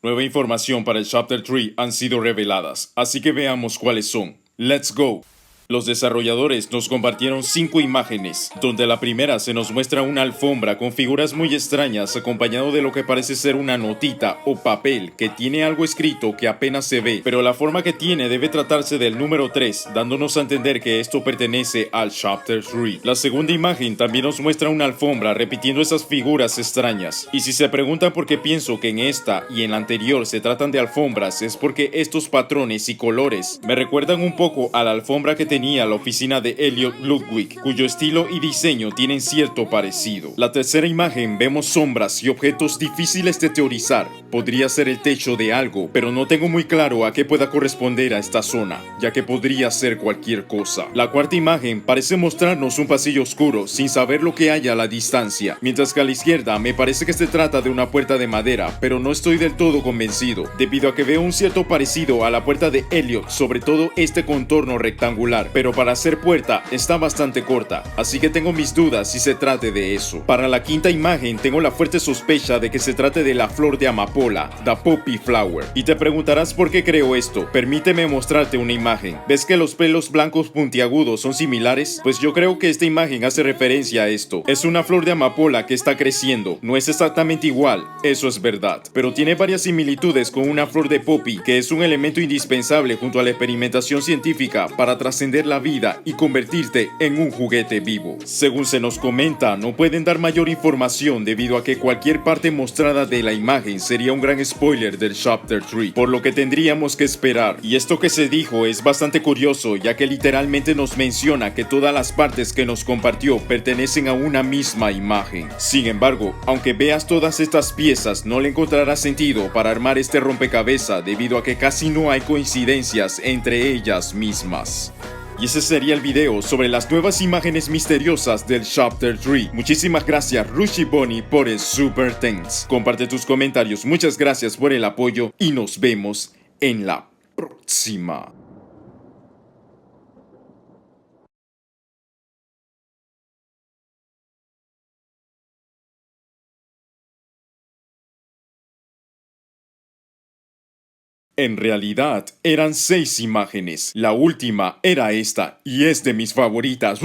Nueva información para el Chapter 3 han sido reveladas, así que veamos cuáles son. ¡Let's go! Los desarrolladores nos compartieron 5 imágenes, donde la primera se nos muestra una alfombra con figuras muy extrañas acompañado de lo que parece ser una notita o papel que tiene algo escrito que apenas se ve, pero la forma que tiene debe tratarse del número 3, dándonos a entender que esto pertenece al Chapter 3. La segunda imagen también nos muestra una alfombra repitiendo esas figuras extrañas, y si se preguntan por qué pienso que en esta y en la anterior se tratan de alfombras es porque estos patrones y colores me recuerdan un poco a la alfombra que tenía la oficina de Elliot Ludwig, cuyo estilo y diseño tienen cierto parecido. La tercera imagen vemos sombras y objetos difíciles de teorizar. Podría ser el techo de algo, pero no tengo muy claro a qué pueda corresponder a esta zona, ya que podría ser cualquier cosa. La cuarta imagen parece mostrarnos un pasillo oscuro sin saber lo que hay a la distancia, mientras que a la izquierda me parece que se trata de una puerta de madera, pero no estoy del todo convencido, debido a que veo un cierto parecido a la puerta de Elliot, sobre todo este contorno rectangular, pero para ser puerta está bastante corta, así que tengo mis dudas si se trate de eso. Para la quinta imagen tengo la fuerte sospecha de que se trate de la flor de amapola, the poppy flower, y te preguntarás por qué creo esto. Permíteme mostrarte una imagen. ¿Ves que los pelos blancos puntiagudos son similares? Pues yo creo que esta imagen hace referencia a esto. Es una flor de amapola que está creciendo, no es exactamente igual, eso es verdad, pero tiene varias similitudes con una flor de poppy, que es un elemento indispensable junto a la experimentación científica para trascender la vida y convertirte en un juguete vivo. Según se nos comenta, no pueden dar mayor información debido a que cualquier parte mostrada de la imagen sería un gran spoiler del Chapter 3, por lo que tendríamos que esperar. Y esto que se dijo es bastante curioso, ya que literalmente nos menciona que todas las partes que nos compartió pertenecen a una misma imagen. Sin embargo, aunque veas todas estas piezas, no le encontrarás sentido para armar este rompecabezas debido a que casi no hay coincidencias entre ellas mismas. Y ese sería el video sobre las nuevas imágenes misteriosas del Chapter 3. Muchísimas gracias Rushy Bunny por el Super Thanks. Comparte tus comentarios, muchas gracias por el apoyo y nos vemos en la próxima. En realidad, eran 6 imágenes. La última era esta, y es de mis favoritas.